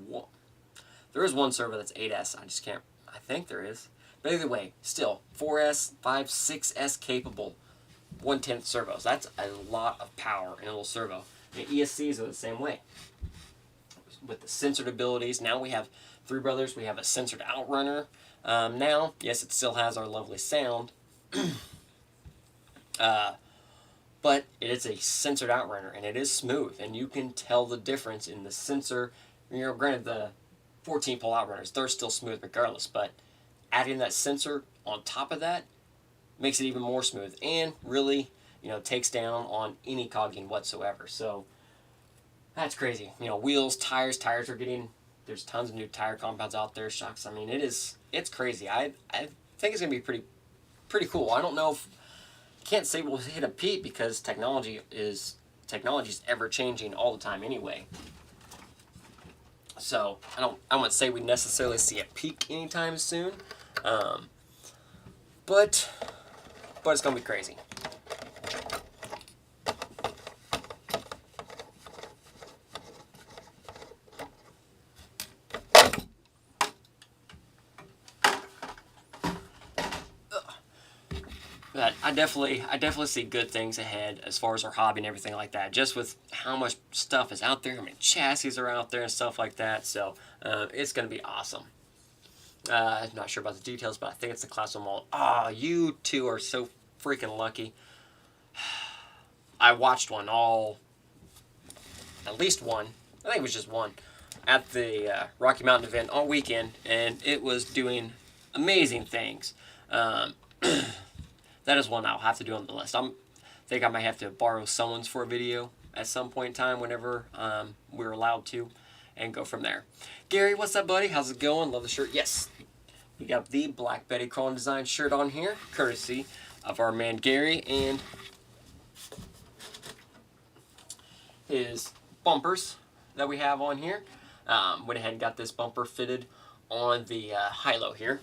There is one servo that's 8S. I just can't. I think there is. But either way, still 4S, 5, 6S capable 1/10 servos. That's a lot of power in a little servo. And ESCs are the same way. With the censored abilities, now we have Three Brothers. We have a censored outrunner. Now, yes, it still has our lovely sound. But it is a censored outrunner, and it is smooth, and you can tell the difference in the sensor. You know, granted, the 14-pole outrunners, they're still smooth regardless, but adding that sensor on top of that makes it even more smooth, and really, you know, takes down on any cogging whatsoever. So that's crazy. You know, wheels, tires are getting. There's tons of new tire compounds out there. Shocks. I mean, it's crazy. I think it's gonna be pretty cool. I don't know if. Can't say we'll hit a peak because technology is ever changing all the time anyway. So I wouldn't say we necessarily see a peak anytime soon, but it's gonna be crazy. But I definitely see good things ahead as far as our hobby and everything like that. Just with how much stuff is out there, how many chassis are out there and stuff like that. So it's gonna be awesome. I'm not sure about the details, but I think it's the Class 1 model. Ah, you two are so freaking lucky. I watched one at least one. I think it was just one at the Rocky Mountain event all weekend, and it was doing amazing things. That is one I'll have to do on the list. I think I might have to borrow someone's for a video at some point in time whenever we're allowed to, and go from there. Gary, what's up, buddy? How's it going? Love the shirt. Yes, we got the Black Betty Crawling Design shirt on here, courtesy of our man Gary, and his bumpers that we have on here. Went ahead and got this bumper fitted on the high-low here.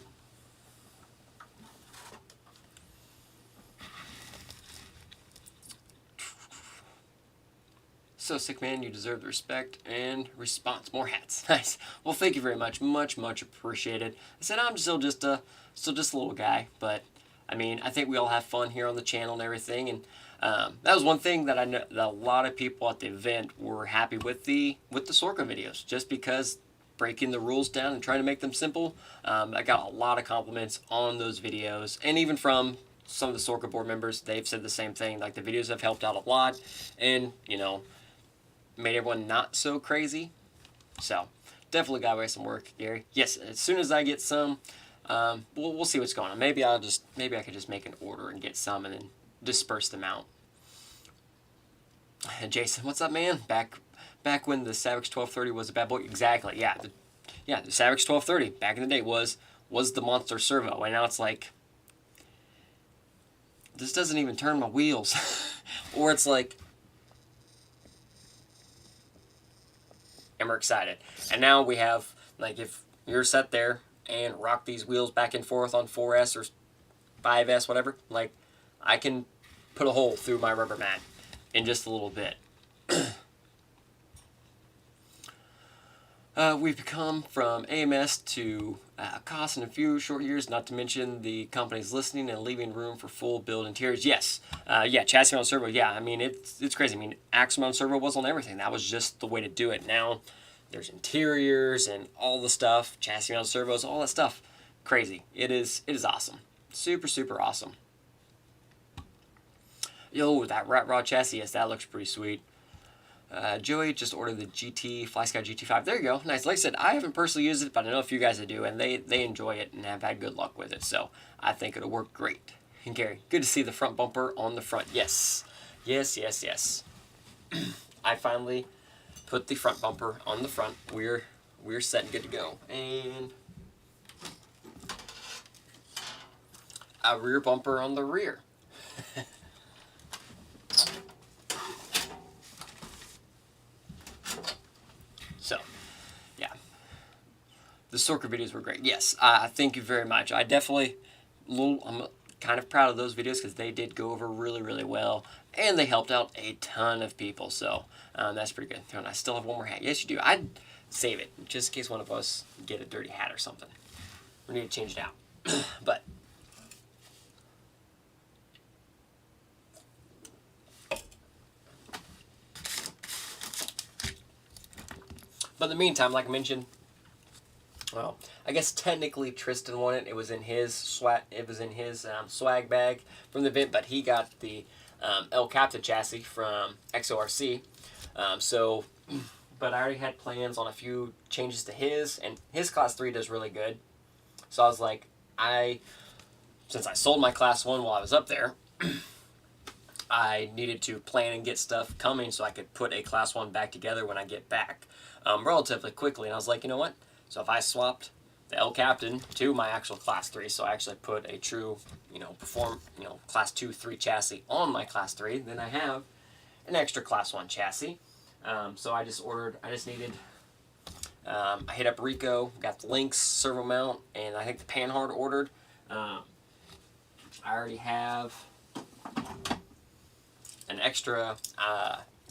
So sick, man. You deserve the respect and response. More hats. Nice. Well, thank you very much. Much appreciated. I said I'm still just a little guy, but I mean, I think we all have fun here on the channel and everything. And that was one thing that I know that a lot of people at the event were happy with the Sorka videos, just because breaking the rules down and trying to make them simple. I got a lot of compliments on those videos, and even from some of the Sorka board members, they've said the same thing. Like, the videos have helped out a lot, and you know, made everyone not so crazy. So definitely got away some work, Gary. Yes, as soon as I get some, we'll see what's going on. Maybe I could just make an order and get some and then disperse them out. And Jason, what's up, man? Back when the Savix 1230 was a bad boy. Exactly. Yeah. The Savix 1230 back in the day was the monster servo, and now it's like, this doesn't even turn my wheels. Or it's like, and we're excited. And now we have, like, if you're set there and rock these wheels back and forth on 4S or 5S, whatever, like, I can put a hole through my rubber mat in just a little bit. We've become from AMS to cost in a few short years, not to mention the company's listening and leaving room for full build interiors. Yes, yeah, chassis mount servo, yeah, I mean, it's crazy. I mean, axle mount servo was on everything. That was just the way to do it. Now, there's interiors and all the stuff, chassis mount servos, all that stuff. Crazy. It is awesome. Super awesome. Yo, that Rat Rod chassis, yes, that looks pretty sweet. Joey just ordered the FlySky GT5. There you go. Nice. Like I said, I haven't personally used it, but I know a few guys that do, and they enjoy it and have had good luck with it. So I think it'll work great. And Gary, good to see the front bumper on the front. Yes. I finally put the front bumper on the front. We're set and good to go. And a rear bumper on the rear. So, yeah, the Sorka videos were great. Yes, thank you very much. I'm kind of proud of those videos because they did go over really well, and they helped out a ton of people. So that's pretty good. And I still have one more hat. Yes, you do. save it, just in case one of us get a dirty hat or something. We need to change it out. But in the meantime, like I mentioned, well, I guess technically Tristan won it. It was in his swag bag from the event, but he got the El Capta chassis from XORC. But I already had plans on a few changes to his, and his Class 3 does really good. So I was like, since I sold my Class 1 while I was up there, I needed to plan and get stuff coming so I could put a Class 1 back together when I get back relatively quickly. And I was like, you know what? So if I swapped the El Captain to my actual Class 3, so I actually put a true, Class 2, 3 chassis on my Class 3, then I have an extra Class 1 chassis. So I just needed, I hit up Rico, got the Lynx servo mount, and I think the Panhard ordered. I already have an extra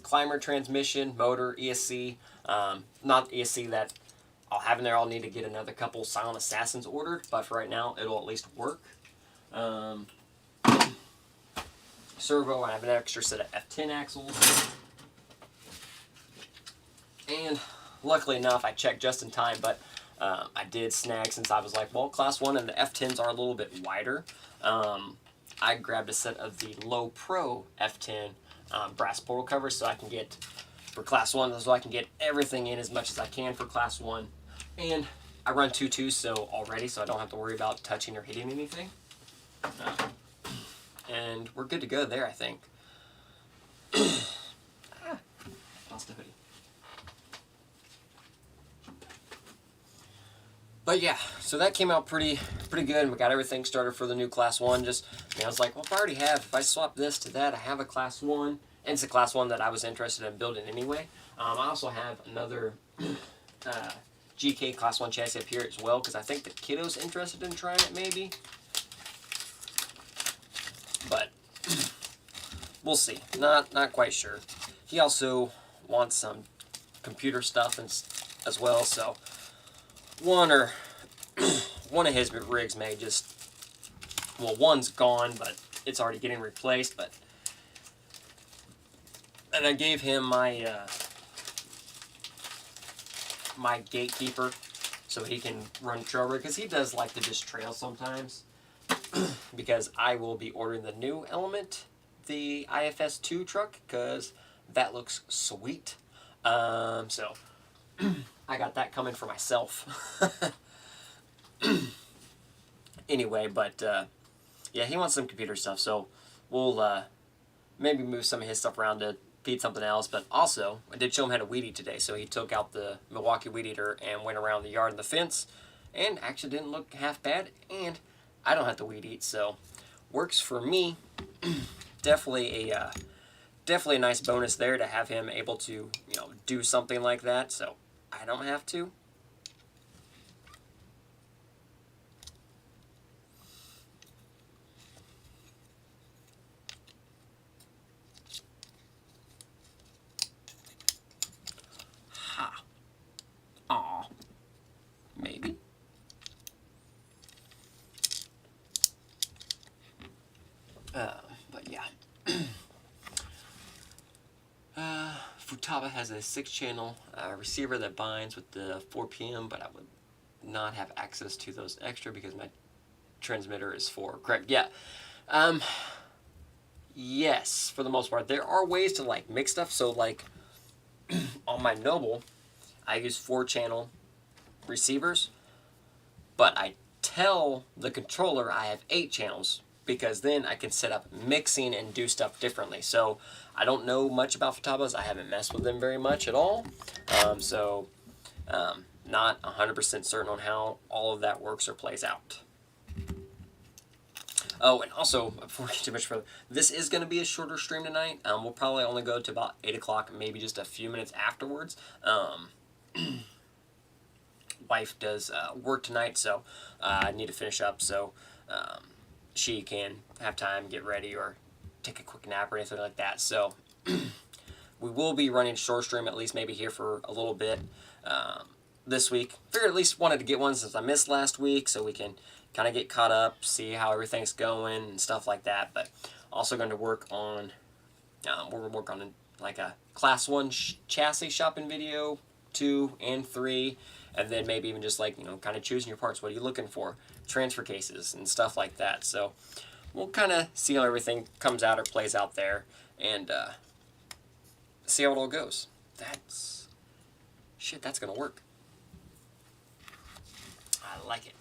climber transmission, motor, ESC. Not ESC that I'll have in there. I'll need to get another couple Silent Assassins ordered, but for right now, it'll at least work. Servo, I have an extra set of F10 axles. And luckily enough, I checked just in time, but I did snag, since I was like, well, Class 1 and the F10s are a little bit wider. I grabbed a set of the Low Pro F10 brass portal covers so I can get, for Class 1, so I can get everything in as much as I can for Class 1. And I run 2.2 so already, so I don't have to worry about touching or hitting anything. And we're good to go there, I think. Lost the hoodie. But yeah, so that came out pretty good, and we got everything started for the new Class 1. I was like, well, if I swap this to that, I have a Class 1, and it's a Class 1 that I was interested in building anyway. I also have another GK Class 1 chassis up here as well, because I think the kiddo's interested in trying it maybe. But we'll see. Not quite sure. He also wants some computer stuff as well, so one of his rigs may just, well, one's gone, but it's already getting replaced. And I gave him my my gatekeeper so he can run trail rig, because he does like to just trail sometimes. Because I will be ordering the new Element, the IFS 2 truck, because that looks sweet. So I got that coming for myself. Anyway, but yeah, he wants some computer stuff, so we'll maybe move some of his stuff around to feed something else. But also, I did show him how to weed eat today, so he took out the Milwaukee weed eater and went around the yard and the fence, and actually didn't look half bad, and I don't have to weed eat, so works for me. Definitely a nice bonus there to have him able to, do something like that, so I don't have to. Ha. Aw. Maybe. But yeah. Futaba has a 6-channel receiver that binds with the 4PM, but I would not have access to those extra because my transmitter is 4. Correct, yeah. Yes, for the most part. There are ways to mix stuff. So on my Noble, I use 4-channel receivers, but I tell the controller I have 8 channels, because then I can set up mixing and do stuff differently. So I don't know much about Futabas. I haven't messed with them very much at all. Not 100% certain on how all of that works or plays out. Oh, and also, before we get too much further, this is going to be a shorter stream tonight. We'll probably only go to about 8 o'clock, maybe just a few minutes afterwards. Wife does work tonight, so I need to finish up so she can have time, get ready, or take a quick nap or anything like that. So we will be running short stream, at least maybe here for a little bit. this week. Figured at least wanted to get one since I missed last week, so we can kind of get caught up, see how everything's going and stuff like that. But also going to work on, we're going to work on like a class 1 chassis shopping video, 2 and 3, and then maybe even just like, kind of choosing your parts. What are you looking for? Transfer cases and stuff like that. So we'll kind of see how everything comes out or plays out there, and see how it all goes. That's going to work. I like it.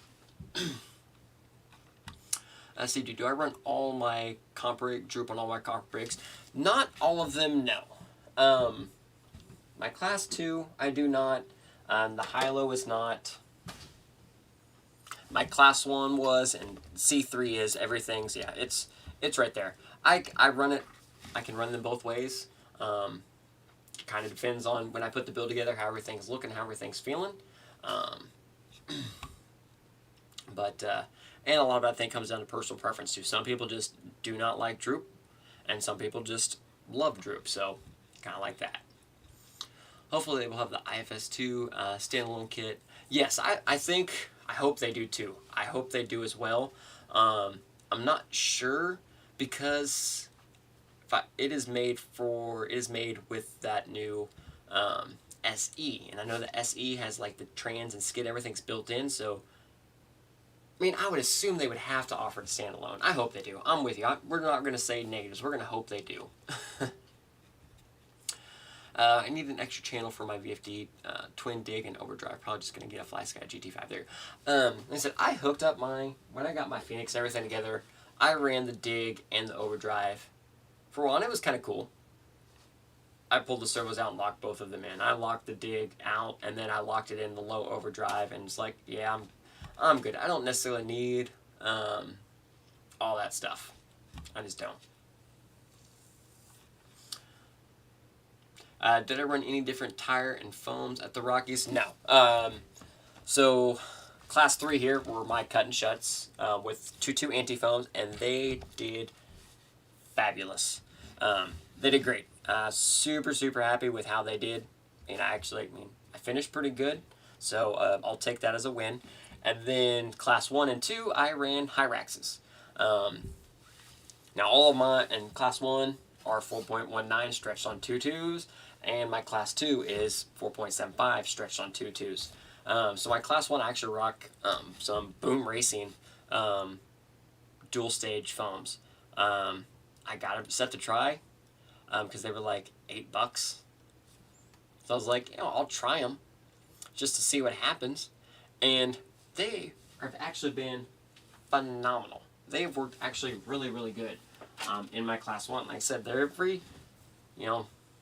Let's see, do I run all my comp rig, droop on all my comp rigs? Not all of them, no. My class 2, I do not. The high-low is not. My class 1 was, and C3 is. Everything's, yeah, it's right there. I run it. I can run them both ways. Kind of depends on when I put the build together, how everything's looking, how everything's feeling. And a lot of that thing comes down to personal preference too. Some people just do not like droop, and some people just love droop. So, kind of like that. Hopefully they will have the IFS2 standalone kit. Yes, I hope they do too. I hope they do as well. I'm not sure because it is made with that new SE, and I know the SE has like the trans and skid, everything's built in. So, I mean, I would assume they would have to offer it standalone. I hope they do. I'm with you. We're not going to say negatives. We're going to hope they do. I need an extra channel for my VFD twin dig and overdrive. Probably just going to get a FlySky GT5 there. Like I said, I hooked up when I got my Phoenix and everything together, I ran the dig and the overdrive. For one, it was kind of cool. I pulled the servos out and locked both of them in. I locked the dig out, and then I locked it in the low overdrive, and it's like, yeah, I'm good. I don't necessarily need all that stuff. I just don't. Did I run any different tire and foams at the Rockies? No. So class 3 here were my cut and shuts with 2.2 anti-foams, and they did fabulous. They did great. Super, super happy with how they did. And I finished pretty good, so I'll take that as a win. And then class 1 and 2, I ran Hyraxes. Now all of my in class 1 are 4.19 stretched on 2.2s, and my class 2 is 4.75 stretched on 2.2s. So my class 1 I actually rock some Boom Racing dual stage foams. I got them set to try because they were like $8. So I was like, I'll try them just to see what happens. And they have actually been phenomenal. They've worked actually really, really good in my class 1. Like I said, they're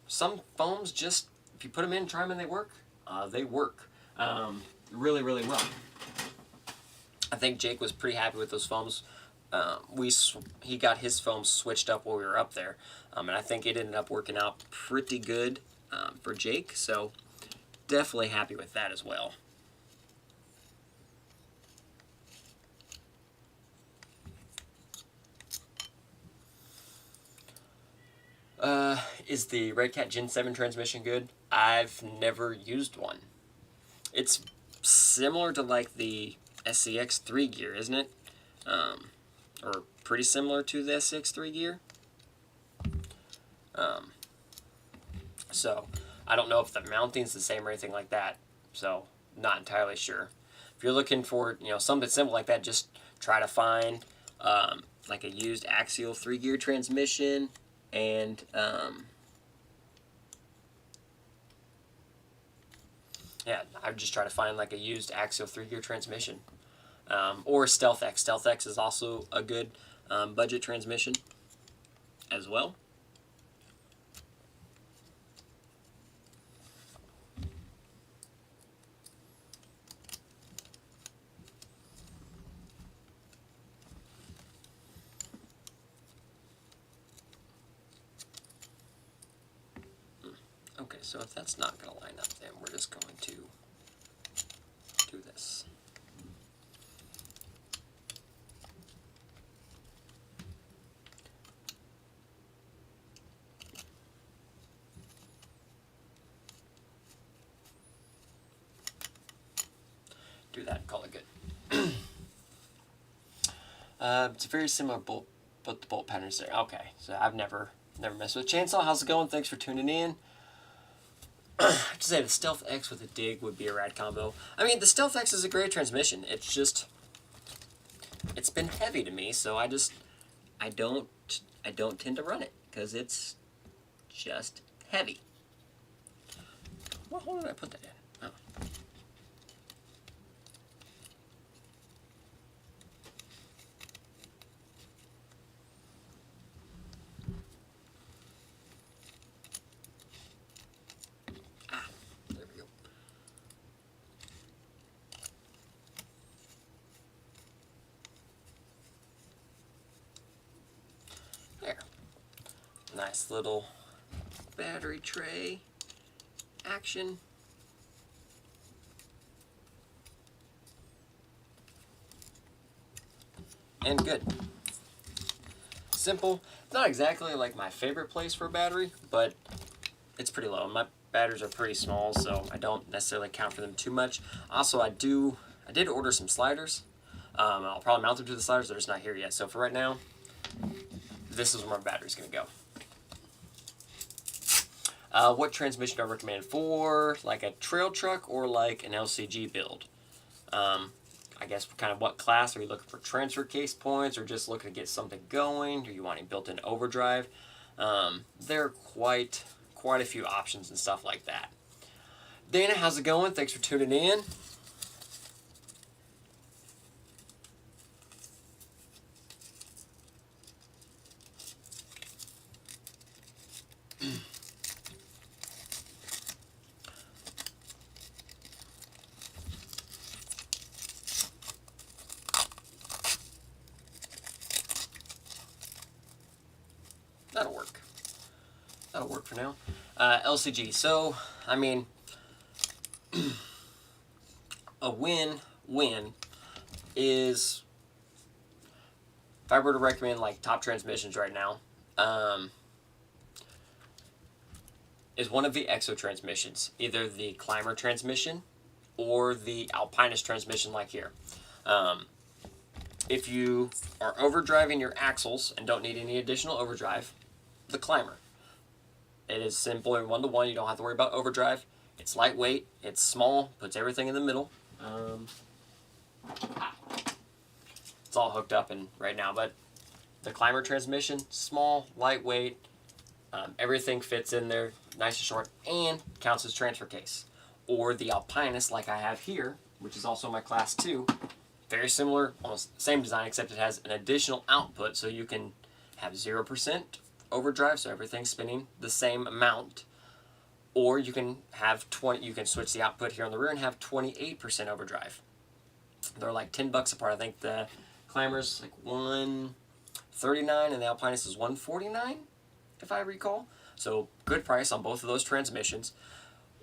some foams just, if you put them in, try them, and they work. They work really, really well. I think Jake was pretty happy with those foams. He got his foams switched up while we were up there, and I think it ended up working out pretty good for Jake. So definitely happy with that as well. Is the Red Cat Gen 7 transmission good? I've never used one. It's similar to like the SCX 3 gear, isn't it? Or pretty similar to the SCX 3 gear. So I don't know if the mounting's the same or anything like that. So not entirely sure. If you're looking for something simple like that, just try to find like a used axial 3 gear transmission. And yeah, I would just try to find like a used axial 3 gear transmission, or StealthX. StealthX is also a good budget transmission as well. Okay, so if that's not going to line up, then we're just going to do this. It's a very similar bolt, but the bolt pattern's there. Okay, so I've never messed with chainsaw. How's it going? Thanks for tuning in. I have to say the Stealth X with a dig would be a rad combo. I mean, the Stealth X is a great transmission. It's just, it's been heavy to me, so I don't tend to run it because it's just heavy. What hole did I put that in? Oh. There we go. There. Nice little battery tray action. And good. Simple. Not exactly like my favorite place for a battery, but it's pretty low. My batteries are pretty small, so I don't necessarily count for them too much. Also, I did order some sliders. I'll probably mount them to the sliders. They're just not here yet. So for right now, this is where my battery's going to go. What transmission do I recommend for like a trail truck or like an LCG build? I guess kind of what class? Are you looking for transfer case points or just looking to get something going? Are you wanting built-in overdrive? There are quite a few options and stuff like that. Dana, how's it going? Thanks for tuning in. That'll work. That'll work for now. LCG. So, I mean, a win-win is, if I were to recommend like top transmissions right now, is one of the EXO transmissions, either the Climber transmission or the Alpinist transmission like here. If you are overdriving your axles and don't need any additional overdrive, the Climber. It is simple and one-to-one. You don't have to worry about overdrive. It's lightweight. It's small. Puts everything in the middle. It's all hooked up in right now, but the Climber transmission, small, lightweight. Everything fits in there, nice and short, and counts as transfer case. Or the Alpinist, like I have here, which is also my class 2. Very similar, almost same design, except it has an additional output, so you can have 0% overdrive, so everything's spinning the same amount. Or you can have you can switch the output here on the rear and have 28% overdrive. They're like $10 apart. I think the Climber's like $139 and the Alpinist is $149, if I recall. So good price on both of those transmissions.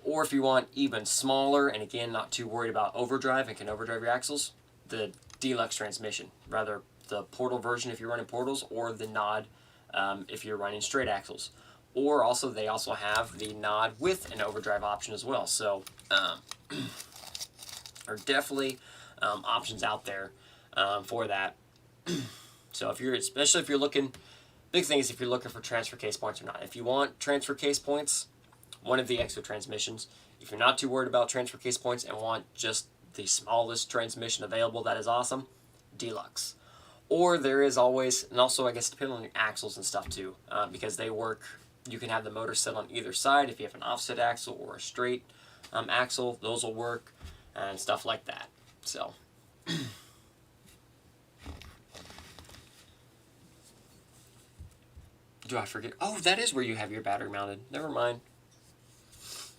Or if you want even smaller and again not too worried about overdrive and can overdrive your axles, the deluxe transmission, rather the portal version if you're running portals, or the Nod if you're running straight axles. Or also they also have the Nod with an overdrive option as well. So are definitely options out there for that. So if you're, especially if you're looking, big thing is if you're looking for transfer case points or not. If you want transfer case points, one of the EXO transmissions. If you're not too worried about transfer case points and want just the smallest transmission available, that is awesome, deluxe. Or there is always, and also I guess depending on your axles and stuff too, because they work, you can have the motor set on either side. If you have an offset axle or a straight axle, those will work and stuff like that. So. Do I forget? Oh, that is where you have your battery mounted. Never mind.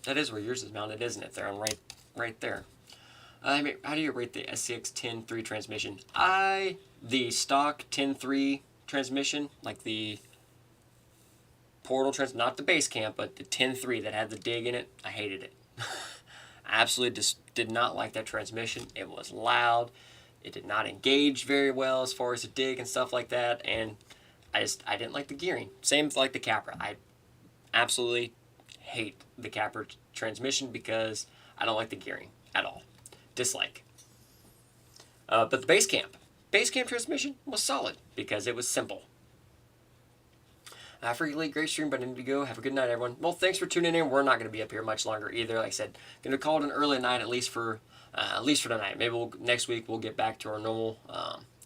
That is where yours is mounted, isn't it? There, on right there. I mean, how do you rate the SCX 10.3 transmission? The stock 10.3 transmission, like the portal not the base camp, but the 10.3 that had the dig in it, I hated it. I absolutely just did not like that transmission. It was loud. It did not engage very well as far as the dig and stuff like that, and I didn't like the gearing. Same like the Capra. I absolutely hate the Capra transmission because I don't like the gearing at all. Dislike. But the base camp, base cam transmission was solid because it was simple. For your late, great stream, but I need to go. Have a good night, everyone. Well, thanks for tuning in. We're not going to be up here much longer either. Like I said, going to call it an early night at least for tonight. Maybe next week we'll get back to our normal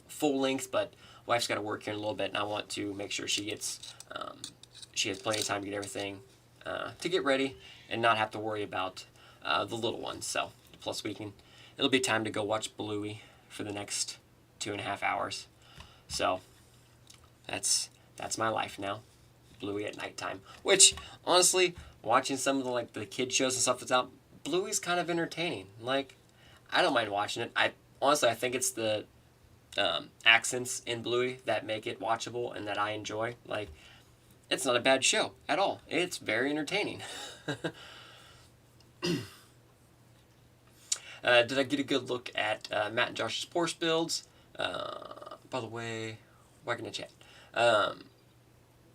full length, but wife's got to work here in a little bit, and I want to make sure she has plenty of time to get everything to get ready and not have to worry about the little ones. So plus it'll be time to go watch Bluey for the next 2.5 hours. So that's my life now. Bluey at nighttime, which honestly, watching some of the kid shows and stuff that's out, Bluey's kind of entertaining. Like, I don't mind watching it. I think it's the accents in Bluey that make it watchable and that I enjoy. Like, it's not a bad show at all. It's very entertaining. Did I get a good look at Matt and Josh's Porsche builds? By the way, why can I chat?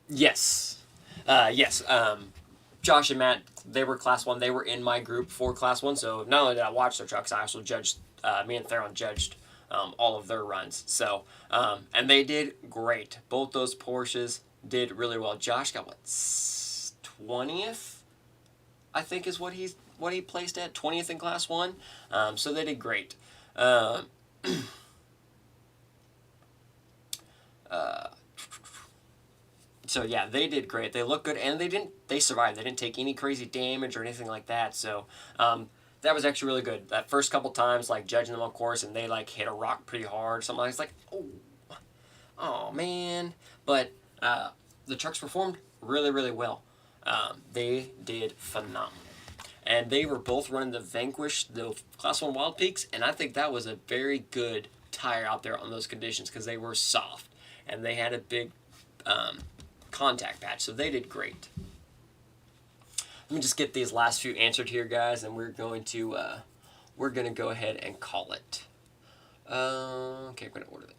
Yes. Yes. Josh and Matt, they were Class 1. They were in my group for Class 1. So not only did I watch their trucks, I also judged, me and Theron judged all of their runs. So, and they did great. Both those Porsches did really well. Josh got, 20th? I think is what he placed at, 20th in Class 1. So they did great. So yeah, they did great. They looked good, and they survived. They didn't take any crazy damage or anything like that. So that was actually really good. That first couple times, judging them on course, and they hit a rock pretty hard or something. It's like, oh man. But the trucks performed really, really well. They did phenomenal. And they were both running the Vanquish, the Class 1 Wild Peaks, and I think that was a very good tire out there on those conditions because they were soft, and they had a big contact patch, so they did great. Let me just get these last few answered here, guys, and we're going to go ahead and call it. Okay, I'm going to order that.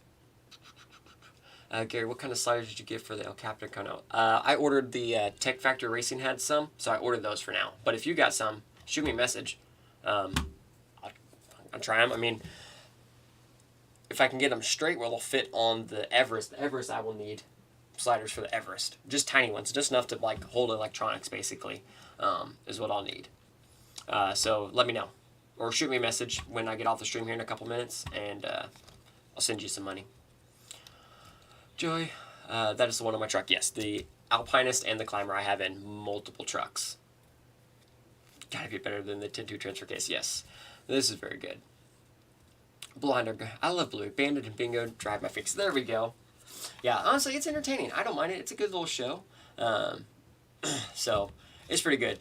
Gary, what kind of sliders did you get for the El Capitan Kano? I ordered the Tech Factory Racing had some, so I ordered those for now. But if you got some, shoot me a message. I'll try them. I mean, if I can get them straight where they'll fit on the Everest, I will need sliders for the Everest. Just tiny ones, just enough to hold electronics, basically, is what I'll need. So let me know. Or shoot me a message when I get off the stream here in a couple minutes, and I'll send you some money. Joy, that is the one on my truck. Yes, the Alpinist and the Climber I have in multiple trucks. Gotta be better than the 10-2 transfer case. Yes, this is very good. Blinder, I love Blue. Bandit and Bingo drive my fix. There we go. Yeah, honestly, it's entertaining. I don't mind it. It's a good little show. So it's pretty good.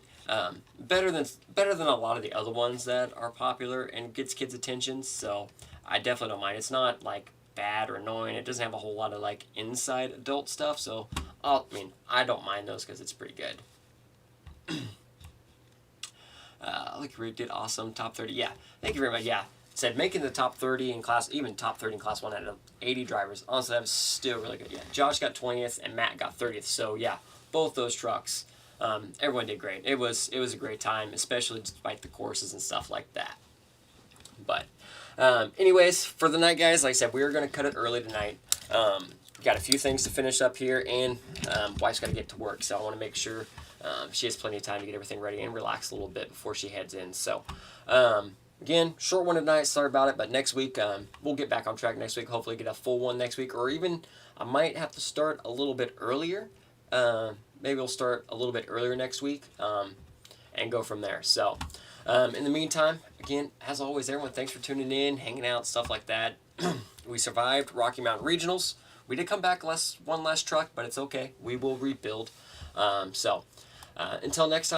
Better than a lot of the other ones that are popular and gets kids' attention. So I definitely don't mind. It's not bad or annoying. It doesn't have a whole lot of inside adult stuff. So I don't mind those because it's pretty good. Rick did awesome. Top 30. Yeah, thank you very much. Yeah. Said making the top 30 in class, even top 30 in Class 1 out of 80 drivers. Honestly, that was still really good. Yeah, Josh got 20th and Matt got 30th. So yeah, both those trucks, everyone did great. It was a great time, especially despite the courses and stuff like that. But anyways, for the night, guys, like I said, we are going to cut it early tonight. Got a few things to finish up here, and wife's got to get to work, so I want to make sure she has plenty of time to get everything ready and relax a little bit before she heads in. So again, short one tonight, sorry about it, but next week, we'll get back on track next week, hopefully get a full one next week, or even I might have to start a little bit earlier. Maybe we'll start a little bit earlier next week and go from there. So in the meantime, again, as always, everyone, thanks for tuning in, hanging out, stuff like that. We survived Rocky Mountain Regionals. We did come back one less truck, but it's okay. We will rebuild. So until next time.